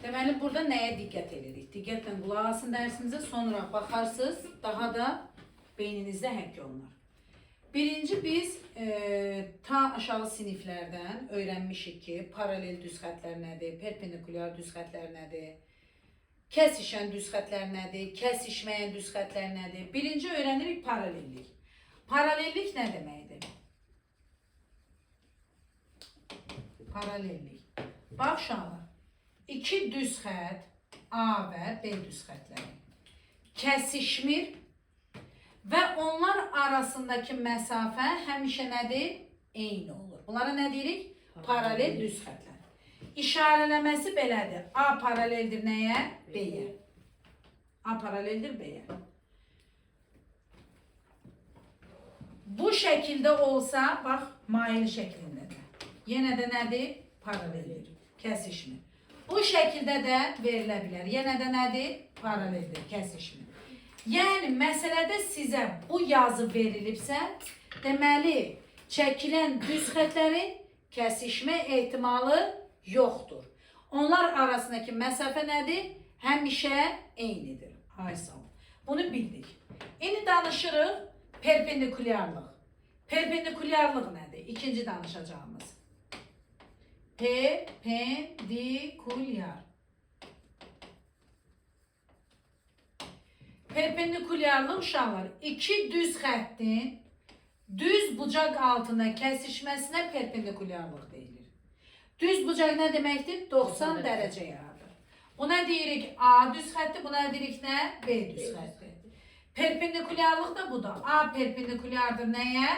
Deməli, burada nəyə diqqət edirik? Diqqətlə qulaq asın dərsimizə, sonra baxarsınız, daha da beyninizdə həkk olunar. Birinci biz ta aşağı siniflərdən öyrənmişik ki, paralel düz xətlər nədir, perpendikulyar düz xətlər nədir, kəsişən düz xətlər nədir, kəsişməyən düz xətlər nədir. Birinci öyrənirik paralellik. Paralellik nə deməkdir? Paralellik. Bax uşaqlar, iki düz xət A və B düz xətləri kəsişmir və onlar arasındakı məsafə həmişə nədir? Eyni olur. Bunlara nə deyirik? Paralel düz xətlər. İşarələməsi belədir. A paraleldir nəyə? B-yə. A paraleldir B-yə. Bu şəkildə olsa, bax, maili şəklindədir. Yenə də nədir? Paraleldir. Kəsişmir. Bu şəkildə də verilə bilər. Yenə də nədir? Paraleldir. Kəsişmir. Yəni, məsələdə sizə bu yazı verilibsə, deməli, çəkilən düz xətlərin kəsişmə ehtimalı yoxdur. Onlar arasındakı məsafə nədir? Həmişə eynidir. Ay sağ ol. Bunu bildik. İndi danışırıq perpendikulyarlıq. Perpendikulyarlıq nədir? İkinci danışacağımız. Perpendikulyar. Perpendikulyarlıq uşaqlar, iki düz xəttin düz bucaq altına kəsişməsinə perpendikulyarlıq deyilir. Düz bucaq nə deməkdir? 90 dərəcə yaradır. Buna deyirik A düz xətti, buna deyirik nə? B düz xətti. Perpendikulyarlıq da budur. A perpendikulyardır nəyə?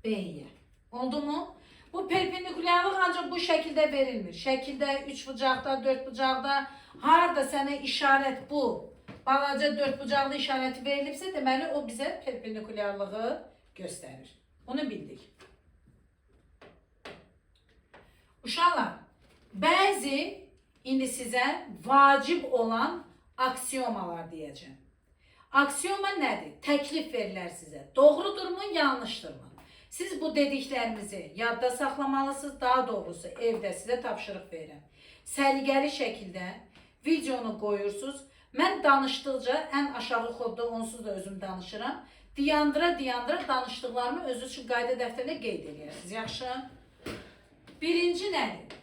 B-yə. Oldu mu? Bu perpendikulyarlıq ancaq bu şəkildə verilmir. Şəkildə 3 bucaqda, 4 bucaqda, harada sənə işarət bu, balaca 4 bucaqlı işarəti verilibsə, deməli o bizə perpendikulyarlığı göstərir. Bunu bildik. Uşaqlar, bəzi indi sizə vacib olan aksiomalar deyəcəm. Aksiyoma nədir? Təklif verirlər sizə. Doğrudurmu, yanlışdırmı? Siz bu dediklərimizi yadda saxlamalısınız, daha doğrusu evdə sizə tapşırıq verirəm. Səliqəli şəkildə videonu qoyursunuz. Mən danışdıqca ən aşağı kodda onsuz da özüm danışıram. Diyandıra danışdıqlarımı özü üçün qayda dəftərinə qeyd edirsiniz. Yaxşı? Birinci nədir?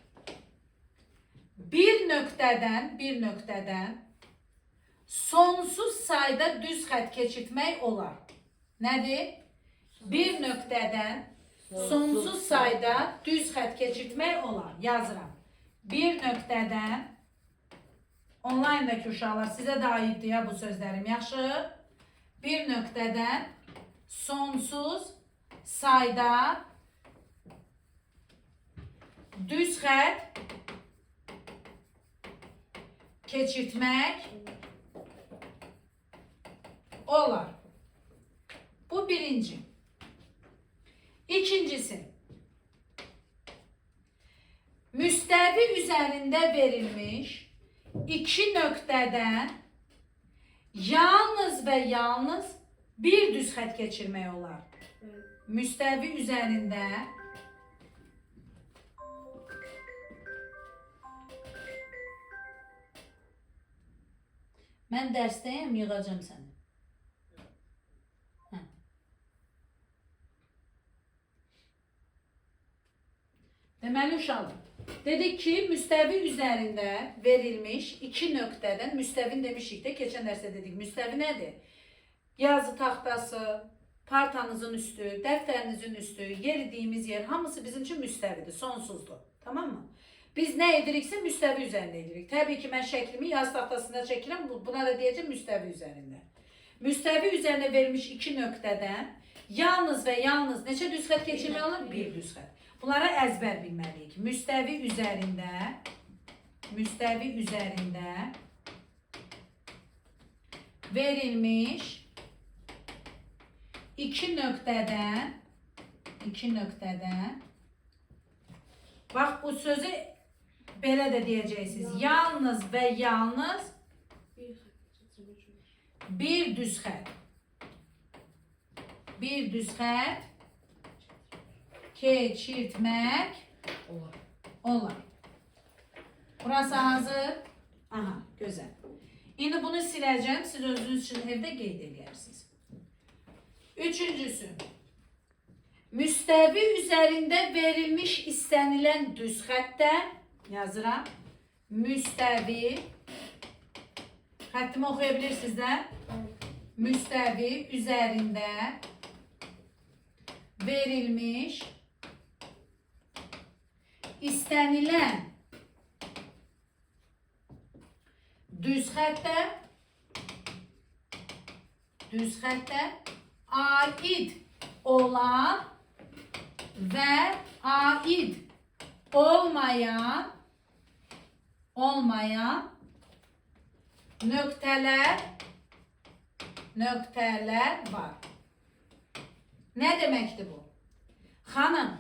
Bir nöqtədən sonsuz sayda düz xət keçirtmək olar. Nədir? Bir nöqtədən sonsuz sayda düz xət keçirtmək olar. Yazıram. Bir nöqtədən, onlayndakı uşaqlar sizə də aiddir ya bu sözlərim, yaxşı? Bir nöqtədən sonsuz sayda düz xət keçirtmək olar. Bu birinci. İkincisi, müstəvi üzərində verilmiş iki nöqtədən yalnız və yalnız bir düz xət keçirmək olar. Müstəvi üzərində mən dərsdəyəm, yığacam səni. Deməli uşaqlar, dedik ki, müstəvi üzərində verilmiş iki nöqtədən, müstəvin demişik də, keçən dərsə dedik, müstəvi nədir? Yazı taxtası, partanızın üstü, dəftərinizin üstü, yeridiyimiz yer, hamısı bizim üçün müstəvidir, sonsuzdur. Tamam mı? Biz nə ediriksə müstəvi üzərində edirik. Təbii ki, mən şəklimi yazı taxtasında çəkirəm, buna da deyəcəm müstəvi üzərində. Müstəvi üzərində verilmiş iki nöqtədən yalnız və yalnız neçə düz xət keçirmək olur? Bir düz xət. Bunlara əzbər bilməliyik. Müstəvi üzərində verilmiş iki nöqtədən bax bu sözü belə də deyəcəksiniz. Yalnız və yalnız bir düz xət. Bir düz xət keçirtmək olar. Burası hazır. Aha, gözəl. İndi bunu siləcəm, siz özünüz üçün evdə qeyd edərsiniz. Üçüncüsü, müstəvi üzərində verilmiş istənilən düz xəttə yazıram. Müstəvi, xəttimi oxuya bilirsiniz də? Müstəvi üzərində verilmiş istənilən düz xəttə aid olan və aid olmayan nöqtələr var. Nə deməkdir bu? Xanım,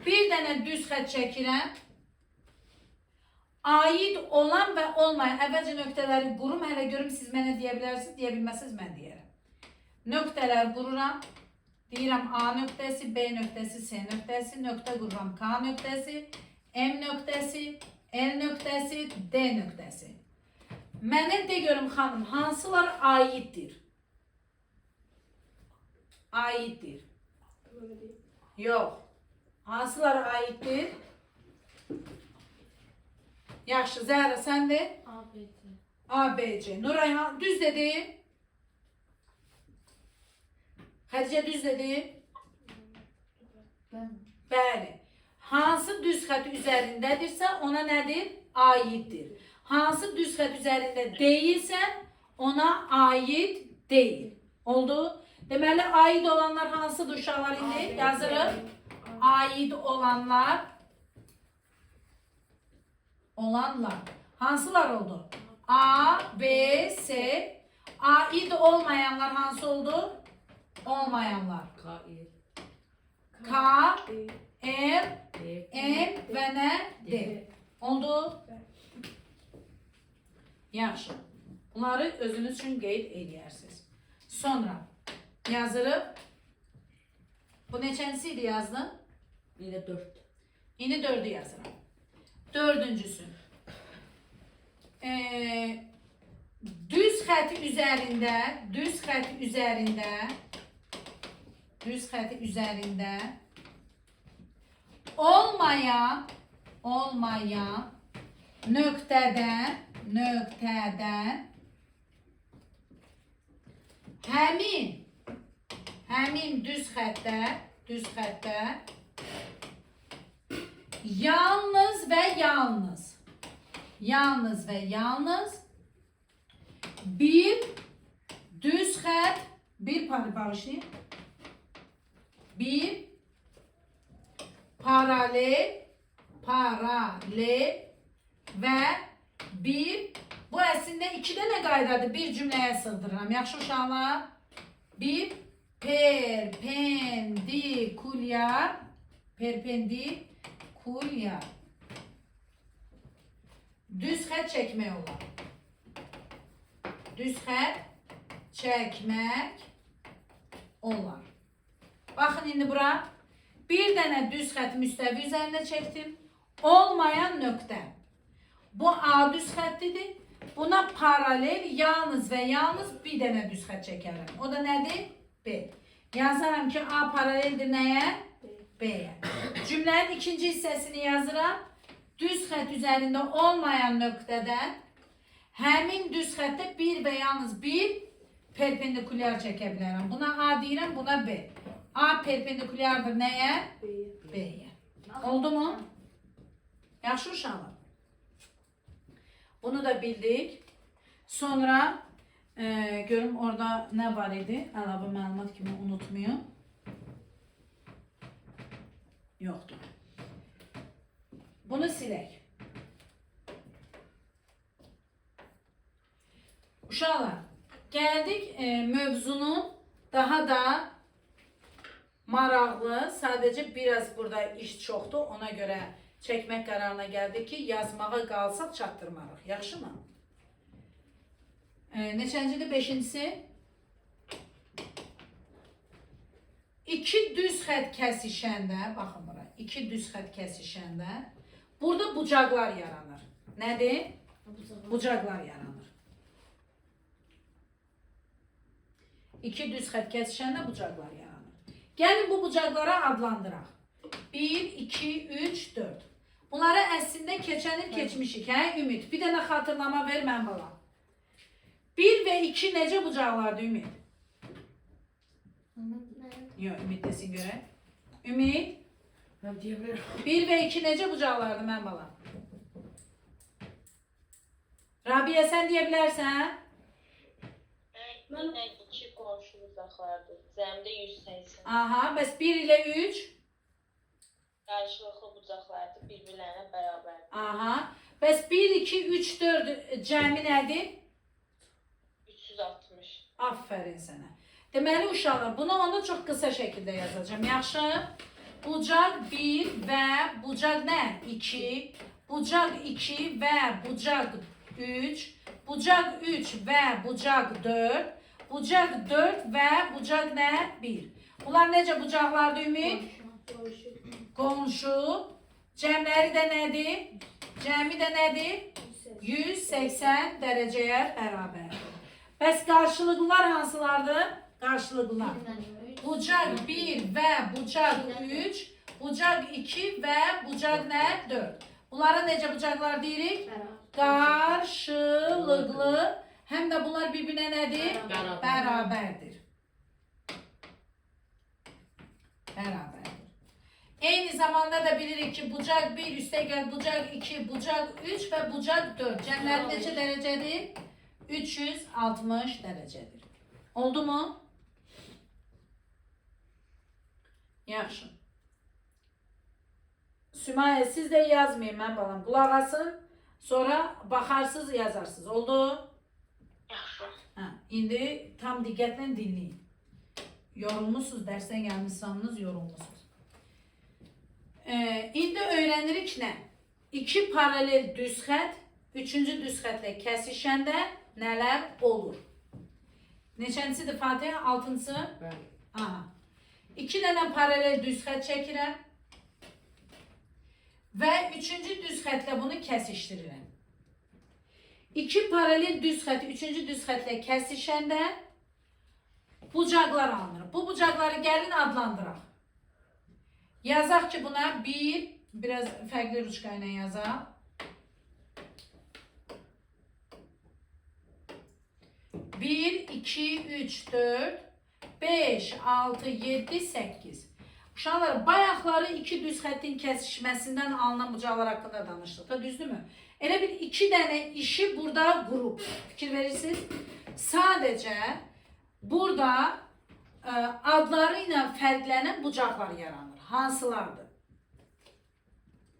bir dənə düz xətt çəkirəm. Aid olan və olmayan, əvvəlcə nöqtələri qurum, hələ görüm siz mənə deyə bilərsiniz, deyə bilməsiniz mən deyərəm. Nöqtələr qururam, deyirəm A nöqtəsi, B nöqtəsi, C nöqtəsi, nöqtə qururam K nöqtəsi, M nöqtəsi, L nöqtəsi, D nöqtəsi. Mənə de görüm xanım, hansılar aiddir? Aiddir. Yox. Hansılar aiddir? Yaxşı, Zəhra, sən de? ABC. ABC. Nuray, düz dedi. Xədicə düz dedi. Bəli. Hansı düz xətt üzərindədirsə, ona nədir? Aiddir. Hansı düz xətt üzərində deyilsə, ona aid deyil. Oldu? Deməli, aid olanlar hansıdır uşaqlar indi? Yazırıq. Aid olanlar. Hansılar oldu? A, B, C. Aid olmayanlar hansı oldu? Olmayanlar. K, M və nə? D. Oldu? Yaxşı. Bunları özünüz üçün qeyd edərsiniz. Sonra yazırıq. Bu neçəncisi idi yazdım? Yine 4. Yine 4'ü yazırım. Dördüncüsü. Düz xətt üzərində olmayan nöqtədən həmin düz xəttə yalnız və yalnız bir düz xətt, bir paralel və bir, bu əslində 2 dənə qaydadır, bir cümləyə sığdırıram. Yaxşı uşaqlar? Bir perpendikulyar düz xətt çəkmək olar. Baxın indi bura. Bir dənə düz xətt müstəvi üzərində çəkdim. Olmayan nöqtə. Bu A düz xəttidir. Buna paralel yalnız və yalnız bir dənə düz xətt çəkərəm. O da nədir? B. Yazaram ki A paraleldir nəyə? B-yə. Cümlənin ikinci hissəsini yazıram. Düz xətt üzərində olmayan nöqtədən həmin düz xəttə bir və yalnız bir perpendikulyar çəkə bilərəm. Buna A deyirəm, buna B. A perpendikulyardır nəyə? B-yə. Oldu mu? Yaxşı uşaqlar. Bunu da bildik. Sonra görüm orada nə var idi? Əlavə məlumat kimi unutmayın. Yoxdur. Bunu silək. Uşaqlar, gəldik mövzunun daha da maraqlı, sadəcə biraz burada iş çoxdur, ona görə çəkmək qərarına gəldik ki, yazmağa qalsaq çatdırmarıq. Yaxşı mı? Neçəncidir? 5-incisi? 2 düz xətt kəsişəndə, baxın bura, 2 düz xətt kəsişəndə burada bucaqlar yaranır. Nədir? Bucaqlar yaranır. İki düz xət kəsişəndə bucaqlar yaranır. Gəlin bu bucaqlara adlandıraq. 1, 2, 3, 4. Bunları əslində keçən il keçmişik, hə Ümid? Bir dənə xatırlama ver mən bala. 1 və 2 necə bucaqlardı Ümid? Yox, Ümid desin görək. Ümid? Mən deyə bilərəm. 1 və 2 necə bucaqlardı mən bala? Rabia sən deyə bilərsən? Mən iki qonşu uzaqlardır. Zəmdə 180. Aha, bəs 1 ilə 3? Qarşılıqlı bucaqlardır, bir-birlərinə bərabər. Aha, bəs 1, 2, 3, 4 cəmi nədir? 360. Aferin sənə. Deməli uşaqlar, bunu onda çox qısa şəkildə yazacağım. Yaxşı? Bucaq 1 və bucaq nə? 2. Bucaq 2 və bucaq 3. Bucaq 3 və bucaq 4. Bucaq 4 və bucaq nə? 1. Bunlar necə bucaqlardır Ümid? Qonşu. Cəmləri də nədir? Cəmi də nədir? 180 dərəcəyə bərabərdir. Bəs qarşılıqlılar hansılardır? Qarşılıqlılar. Bucaq 1 və bucaq 3, bucaq 2 və bucaq nə? 4. Bunlara necə bucaqlar deyirik? Qarşılıqlı. Həm də bunlar bir-birinə nədir? Bərabərdir. Bərabərdir. Eyni zamanda da bilirik ki, bucaq 1 üstəgəl bucaq 2, bucaq 3 və bucaq 4. Cəmləri neçə dərəcədir? 360 dərəcədir. Oldu mu? Yaxşı. Sümayə, siz də yazmayın mən balam. Qulaq asın, sonra baxarsınız, yazarsınız. Oldu? Yaxşı. Hə, indi tam diqqətlə dinləyin. Yorulmuşsunuz, dərsdən gəlmişsiniz, yorulmuşsunuz. İndi öyrənirik nə? İki paralel düz xət, üçüncü düz xətlə kəsişəndə nələr olur? Neçəncisidir Fatih? Altıncısı? Bəli. Aha. İki dənə paralel düz xət çəkirəm. Və üçüncü düz xətlə bunu kəsişdirirəm. İki paralel düz xət, üçüncü düz xətlə kəsişəndə bucaqlar alınır. Bu bucaqları gəlin adlandıraq. Yazaq ki buna biraz fərqli ruçka ilə yazaq. 1, 2, 3, 4, 5, 6, 7, 8. Uşaqlar, bayaqları iki düz xəttin kəsişməsindən alınan bucaqlar haqqında danışdıq da, düzdürmü? Elə bir iki dənə işi burada qrup. Fikir verirsiniz. Sadəcə burada adları ilə fərqlənən bucaqlar yaranır. Hansılardır?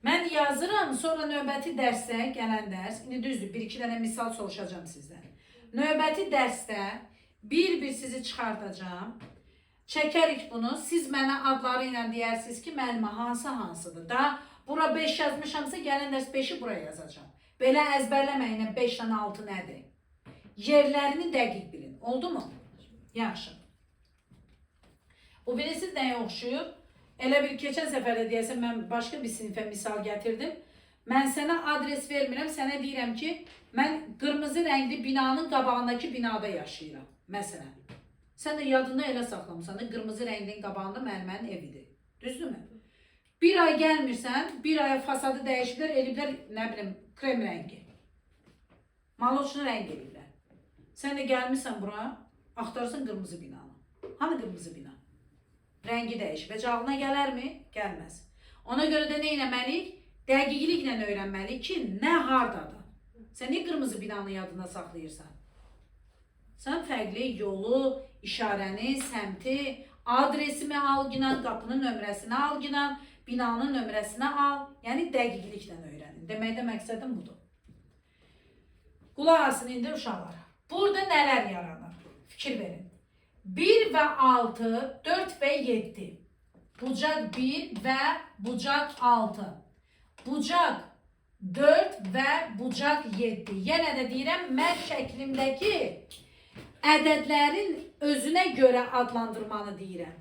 Mən yazıram, sonra növbəti dərsdə, gələn dərs, indi düzdür, bir-iki dənə misal soruşacağım sizdən. Növbəti dərsdə bir-bir sizi çıxardacağım. Çəkərik bunu, siz mənə adları ilə deyərsiniz ki, müəllimə hansıdır? Da, bura 5 yazmışamsa, gələn dərs 5-i buraya yazacağım. Belə əzbərləməyinə 5-dən 6 nədir? Yerlərini dəqiq bilin, oldu mu? Yaxşı. Bu bilirsiniz nəyə oxşuyur? Elə bir keçən səfərdə deyəsən, mən başqa bir sinifə misal gətirdim. Mən sənə adres vermirəm, sənə deyirəm ki, mən qırmızı rəngli binanın qabağındakı binada yaşayıram, məsələn. Sən də yadında elə saxlamısan da, qırmızı rənglinin qabağında müəllimənin evidir. Düzdürmü? Bir ay gəlmirsən, bir aya fasadı dəyişiblər, eliblər, nə bilim, krem rəngi. Maloçlu rəng eliblər. Sən də gəlmirsən bura, axtarsın qırmızı binanı. Hanı qırmızı bina? Rəngi dəyişib. Cavabına gələrmi? Gəlməz. Ona görə də nə etməliyik? Dəqiqliklə öyrənməliyik ki, nə hardadır? Sən niyə qırmızı binanı yadında saxlayırsan? Sən fərqli yolu, işarəni, səmti, adresimi al ginən, qapının nömrəsini al ginən, binanın nömrəsini al. Yəni dəqiqliklə öyrənin. Deməkdə məqsədim budur. Qulaq asın indi uşaqlar. Burada nələr yaranır? Fikir verin. 1 və 6, 4 və 7. Bucaq 1 və bucaq 6. Bucaq 4 və bucaq 7. Yenə də deyirəm, mən şəklimdəki ədədlərin özünə görə adlandırmanı deyirəm.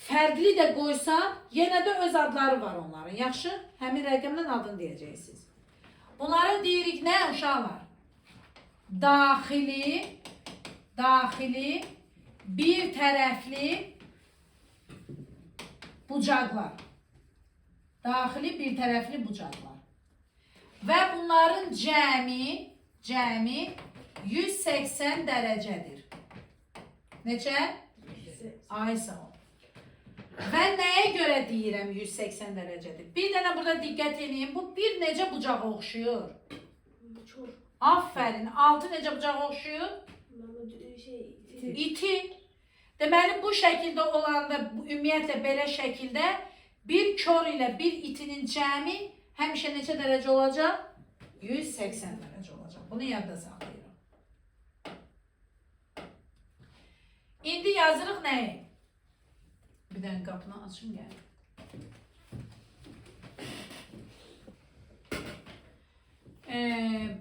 Fərqli də qoysam, yenə də öz adları var onların. Yaxşı? Həmin rəqəmdən adını deyəcəksiniz. Bunlara deyirik nə uşaqlar? uşaqlar, daxili bir tərəfli bucaqlar. Daxili bir tərəfli bucaqlar. Və bunların cəmi 180 dərəcədir. Neçə? Ay sağ ol. Və nəyə görə deyirəm 180 dərəcədir? Bir dənə burada diqqət edin. Bu bir necə bucağa oxşuyur? Çok. Aferin. Altı necə bucağa oxşuyur? İti. Deməli bu şəkildə olanda, ümumiyyətlə belə şəkildə bir kör ilə bir itinin cəmi həmişə neçə dərəcə olacaq? 180 dərəcə olacaq. Bunu yadda saxlayıram. İndi yazırıq nəyi? Bir dənə qapını açım gəlir.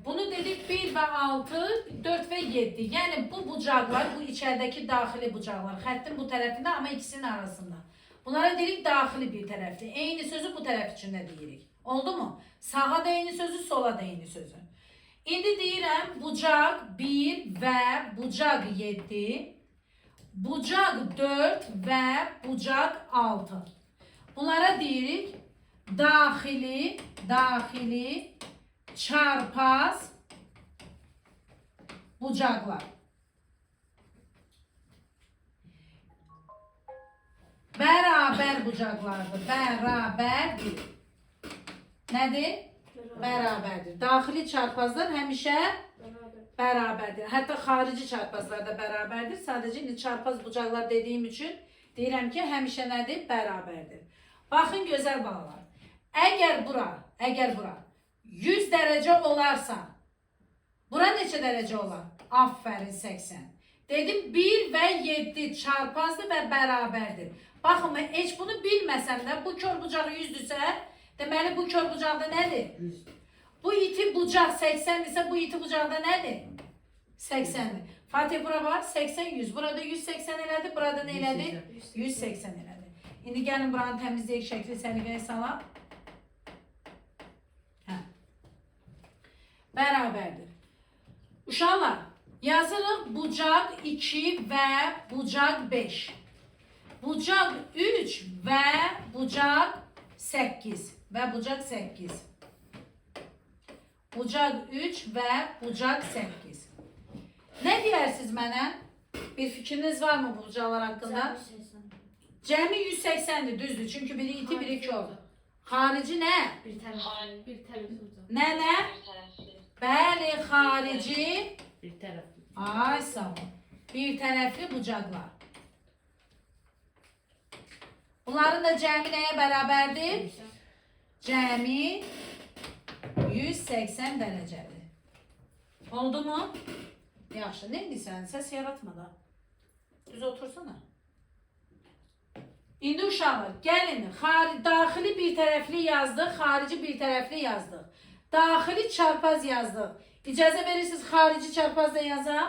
Bunu dedik 1 ve 6, 4 ve 7. Yani bu bucaklar, bu içerideki daxili bucaklar. Xəttin bu tərəfində ama ikisinin arasında. Bunlara dedik daxili bir tərəfli. Eyni sözü bu tərəf içində deyirik. Oldu mu? Sağa da eyni sözü, sola da eyni sözü. İndi deyirəm bucak 1 ve bucak 7. Bucak 4 ve bucak 6. Bunlara deyirik daxili çarpaz bucaklar. Beraber bucaklardır. Beraberdir. Nedir? Beraberdir. Daxili çarpazlar həmişə beraberdir. Hatta xarici çarpazlar da beraberdir. Sadece indi çarpaz bucaklar dediğim için deyirəm ki, həmişə nədir? Beraberdir. Baxın gözəl balalar. Əgər bura 100 derece olarsa, bura neçə derece olar? Aferin 80. Dedim 1 ve 7 çarpazdır ve beraberdir. Baxın, mən heç bunu bilməsəm də, bu kör bucağı 100-dürsə, deməli bu kör bucaqda nədir? 100. Bu iti bucaq 80 ise bu iti bucaqda nədir? 80'dir. Fatih bura var, 80-100. Burada 180 elədi, burada nə elədi? 180 elədi. İndi gəlin buranı təmizləyək, şəkli səliqəyə salaq. Beraberdir. Uşaqlar, yazırıq bucaq 2 ve bucaq 5. Bucaq 3 ve bucaq 8. Ve bucaq 8. Bucaq 3 ve bucaq 8. Ne deyirsiniz mənə? Bir fikriniz var mı bu bucaqlar haqqında? Cəmi 180'dir, düzdür. Çünkü biri iti, biri kör. Xarici nə? Bir taraflı. Nə? Bir tərəfli. Bəli, xarici. Bir taraflı. Ay sağ ol. Bir tərəfli bucaqlar. Bunların da cəmi nəyə bərabərdir? Cəmi 180 dərəcədir. Oldu mu? Yaxşı, nə edirsən? Səs yaratma da. Düz otursana. İndi uşaqlar, gəlin, daxili bir tərəfli yazdıq, xarici bir tərəfli yazdıq. Daxili çarpaz yazdıq. İcazə verirsiniz xarici çarpaz da yazaq.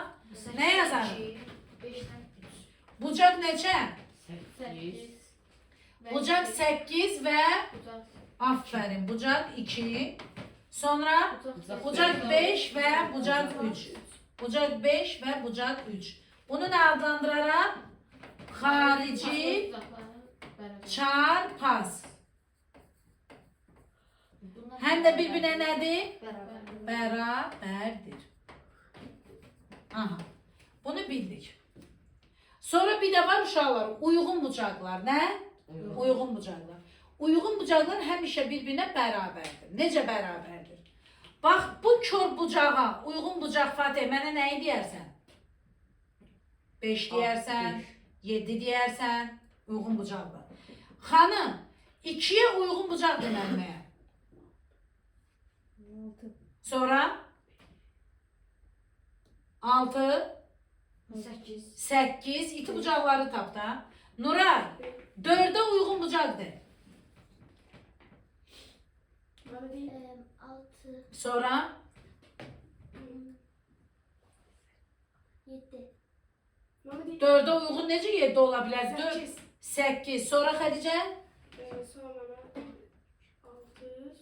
Nə yazarıq? Bucaq neçə? 8. Bucaq 8 və aferin bucaq 2. Sonra bucaq 5 və bucaq 3. Bucaq 5 və bucaq 3. Bunu nə adlandıraraq? Xarici çarpaz. Həm də bir-birinə nədir? Bərabərdir. Aha. Bunu bildik. Sonra bir də var uşaqlar, uyğun bucaqlar. Nə? Uyğun bucaqlar. Uyğun bucaqlar həmişə bir-birinə bərabərdir. Necə bərabərdir? Bax, bu kör bucağa, uyğun bucaq Fatih, mənə nəyi deyərsən? 5 deyərsən, 7 deyərsən, uyğun bucaqlar. Xanım, 2'ye uyğun bucaq deməliyəm. Sonra 6 8 iti bucaqları tap da. Nuray 4'e uyğun bucaqdır. 6 Sonra 7 4'e uyğun necə 7 ola bilər? 4 8 Sonra Xədicə? Sonra 6,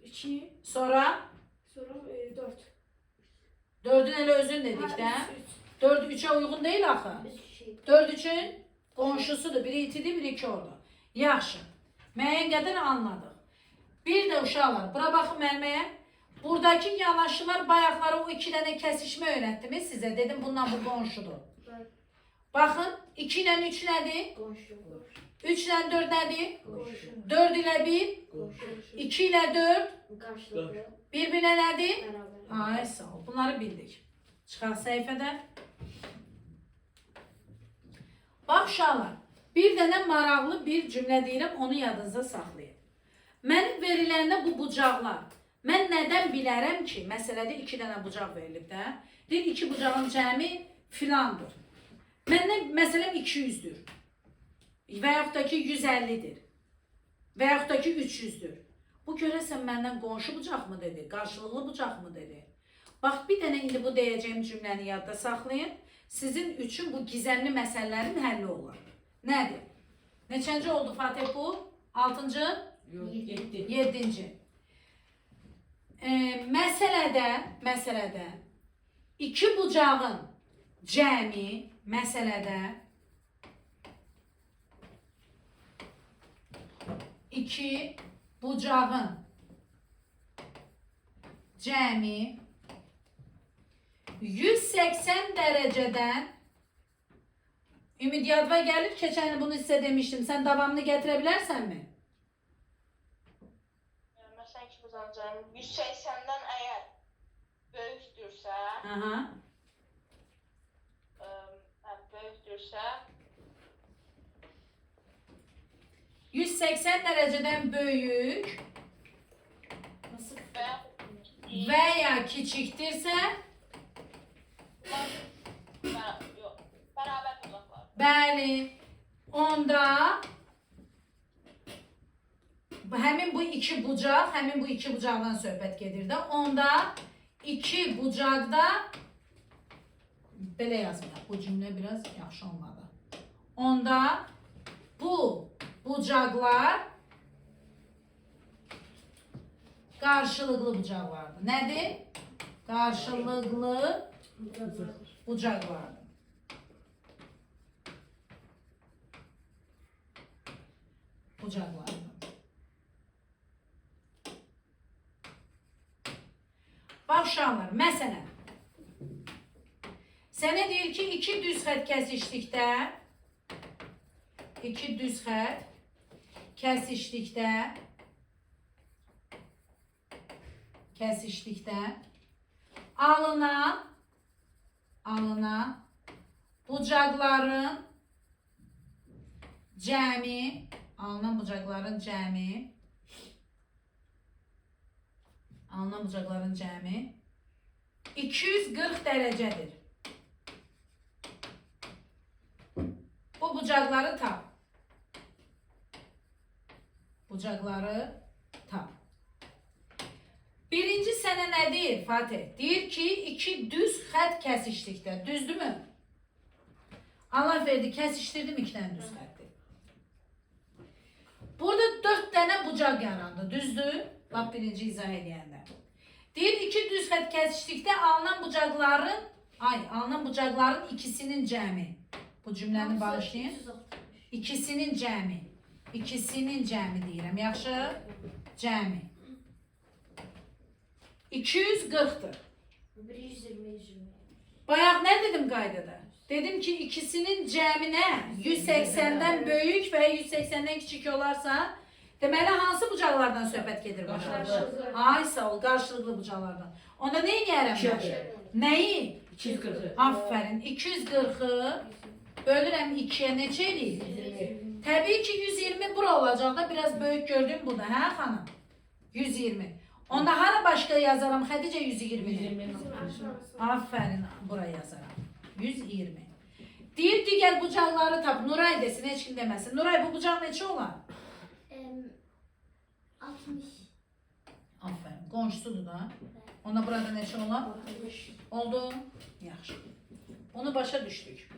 2, Sonra sonra 4. 4'ün elə özün dedik də. 4 3'e uyğun deyil axı. 4 üçün qonşusudur. Biri itidir, biri iki orada. Yaxşı. Müəyyən qədər anladıq. Bir də uşaqlar, bura baxın mənməyə. Buradakı yanaşılar bayaqları o 2 dənə kəsişmə öyrətdimi sizə? Dedim bundan bu qonşudur. Baxın, 2 ilə 3 nədir? 3 ilə 4 nədir? 4 ilə 1, 2 ilə 4, bir-birinə nədir? Ay sağ ol. Bunları bildik. Çıxaq səhifədən. Bax uşaqlar, bir dənə maraqlı bir cümlə deyirəm, onu yadınızda saxlayın. Mənim veriləndə bu bucaqlar. Mən nədən bilərəm ki, məsələdə 2 dənə bucaq verilib də. Deyir, 2 bucağın cəmi filandır. Məndən məsələm 200-dür. Və yaxud da ki 150-dir. Və yaxud da ki 300-dür. Bu görəsən məndən qonşu bucaq mı dedi, qarşılıqlı bucaq mı dedi? Bax, bir dənə indi bu deyəcəyim cümləni yadda saxlayın. Sizin üçün bu gizemli məsələlərin həlli olur. Nədir? Neçənci oldu Fatih bu? 6-cı? 7-ci. Məsələdə 2 bucağın cəmi, məsələdə 2 bucağın cəmi 180 dereceden Ümid yadıma gelir. Keçen bunu size demiştim. Sen davamını getirebilirsen mi? Məsələn ki, buzancağım 180-dən əgər böyükdürsə, Aha. böyükdürsə, 180 dereceden büyük və veya küçükdürsə yox, bərabər bucaqlar. bəli, onda həmin bu iki bucaqdan söhbət gedir də. Onda iki bucaqda belə yazmayaq. Bu cümlə biraz yaxşı olmadı. Onda bu bucaqlar qarşılıqlı bucaqlardır. Nədir? Qarşılıqlı bucaqlardır. Bucaqlardır. Bax uşaqlar, məsələn, sənə deyir ki, iki düz xət kəsişdikdə, alınan bucaqların cəmi 240 derecedir. Bu bucaqları tap. Birinci sənə nə deyir Fatih? Deyir ki, iki düz xət kəsişdikdə. Düzdür mü? Allah verdi, kəsişdirdim iki dənə düz xətti. Burada 4 dənə bucaq yarandı. Düzdür? Lap birinci izah edəndə. Deyir, iki düz xət kəsişdikdə alınan bucaqların ikisinin cəmi. Bu cümləni bağışlayın. İkisinin cəmi deyirəm. Yaxşı? Cəmi. 240'dır. Bayaq nə dedim qaydada? Dedim ki, ikisinin cəmi nə? 180'dən böyük və 180'dən kiçik olarsa, deməli hansı bucaqlardan söhbət gedir başa? Ay sağ ol, qarşılıqlı bucaqlardan. Onda nə edərəm mən? Nəyi? 240. Aferin. 240'ı bölürəm 2'ye neçə eləyir? Təbii ki 120 bura olacaq da, biraz böyük gördüm bu da, hə xanım? 120. Onda hara başqa yazaram? Xədicə 120'ni. Aferin, buraya yazaram. 120. Deyir digər bucaqları tap. Nuray desin, heç kim deməsin. Nuray, bu bucaq neçə olar? 60. Aferin, qonşusudur da. Onda burada neçə olar? 60. Oldu. Yaxşı. Bunu başa düşdük.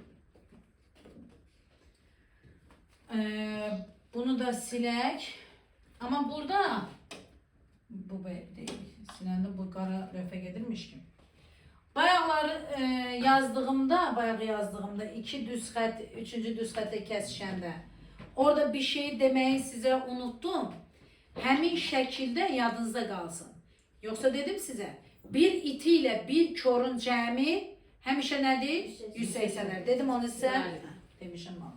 Bunu da silək. Amma burada bu deyil. Siləndə bu qara lövhə gedirmiş ki. Bayaq uşaqlar yazdığımda, bayaq yazdığımda 2 düz xət, 3-cü düz xətlə kəsişəndə orada bir şey deməyi sizə unutdum. Həmin şəkildə yadınızda qalsın. Yoxsa dedim sizə, bir iti ilə bir korun cəmi həmişə nədir? 180-lər. Dedim onu sizə. Bəli. Demişim bana.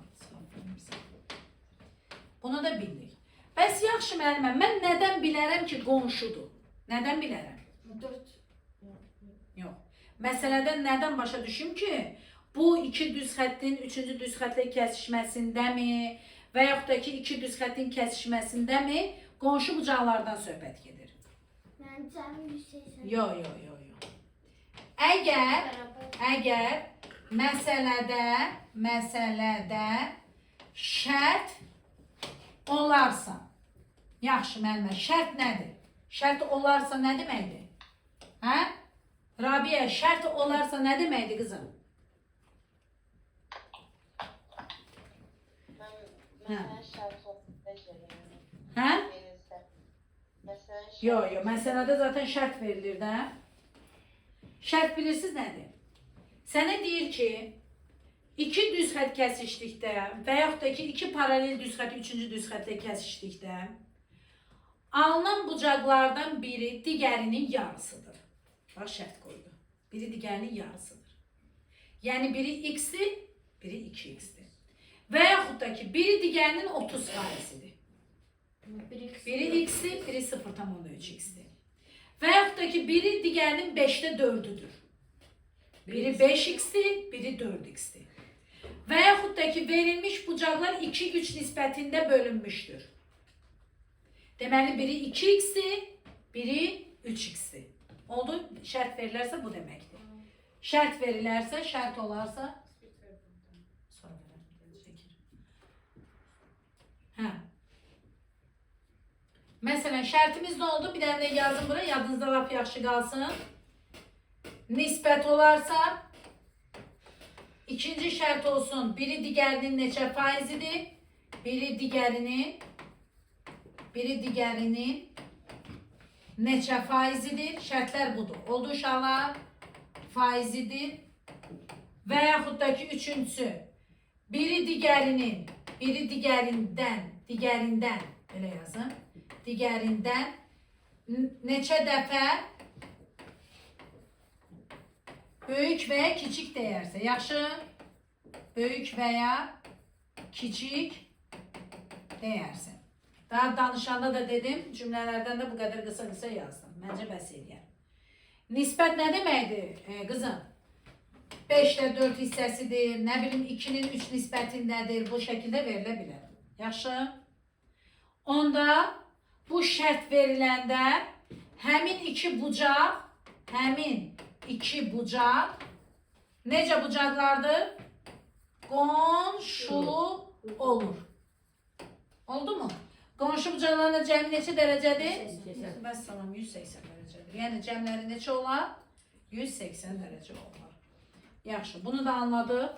Bunu da bildik. Bəs yaxşı müəllimə, mən nədən bilərəm ki, qonşudur? Nədən bilərəm? 4. Yox. Məsələdən nədən başa düşüm ki, bu 2 düz xəttin 3-cü düz xətlə kəsişməsindəmi və yaxud da ki, 2 düz xəttin kəsişməsindəmi qonşu bucaqlardan söhbət gedir? Ben cəmi 180. Yox. Əgər məsələdə şərt olarsa, yaxşı müəllimə, şərt nədir? Şərt olarsa nə deməkdir? Hə? Rabiə, şərt olarsa nə deməkdir qızım? Məsələn, şərt olsun. Hə? Məsələn, Yox, məsələdə zaten şərt verilir də. Şərt bilirsiniz nədir? Sənə deyir ki, 2 düz xət kəsişdikdə və yaxud da ki, 2 paralel düz xət 3-cü düz xətlə kəsişdikdə alınan bucaqlardan biri digərinin yarısıdır. Bax, şərt qoydu. Biri digərinin yarısıdır. Yəni, biri x-dir, biri 2x-dir. Və yaxud da ki, biri digərinin 30%-dir. Biri x-dir, biri 0,3x-dir. Və yaxud da ki, biri digərinin 5-də 4-üdür. Biri 5x-dir, biri 4x-dir. Və yaxud da ki, verilmiş bucaqlar 2-3 nisbətində bölünmüşdür. Deməli, biri 2x-dir, biri 3x-dir. Oldu, şərt verilərsə bu deməkdir. Şərt verilərsə, şərt olarsa... Hə. Məsələn, şərtimiz nə oldu? Bir dənə də yazın bura, yadınızda laf yaxşı qalsın. Nisbət olarsa, ikinci şərt olsun, biri digərinin neçə faizidir? Biri digərinin neçə faizidir? Şərtlər budur. Oldu uşaqlar? Faizidir. Və yaxud da ki, üçüncüsü, biri digərindən, belə yazın, digərindən neçə dəfə böyük və ya kiçik dəyərsə, yaxşı? Böyük və ya kiçik dəyərsə. Daha danışanda da dedim, cümlələrdən də bu qədər qısa yazdım. Məncə bəs eləyər. Nisbət nə deməkdir, qızım? 5-də 4 hissəsidir, nə bilim 2-nin 3 nisbətindədir, bu şəkildə verilə bilər. Yaxşı? Onda bu şərt veriləndə həmin iki bucaq necə bucaqlardır? Qonşu olur. Oldu mu? Qonşu bucaqlarında cəmi neçə dərəcədir? Bəs salam, 180 dərəcədir. Yəni cəmləri neçə olar? 180 dərəcə olar. Yaxşı, bunu da anladıq.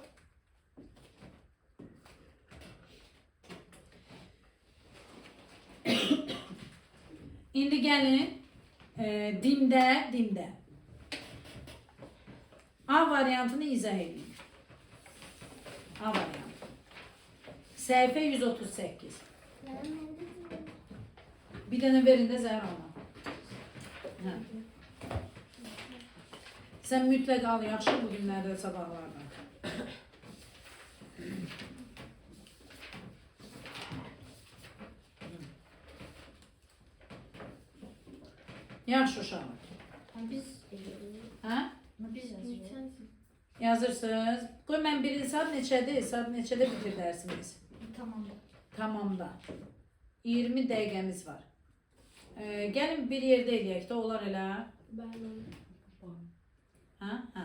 İndi gəlin dimdə A variantını izah edin. A variantı. Səhifə 138. Bir dənə verin də Zəhra ona. Hə. Sən mütləq al, yaxşı bu günlərdə sabahlardan. Yaxşı uşaqlar. Biz Hə? yazıyoruz. Yazırsınız. Qoy mən birinci saat neçədir? Saat neçədə bitir dərsimiz? Tamam. Tamamda. 20 dəqiqəmiz var. Gəlin bir yerdə eləyək də, olar elə. Ben Hə? Hə.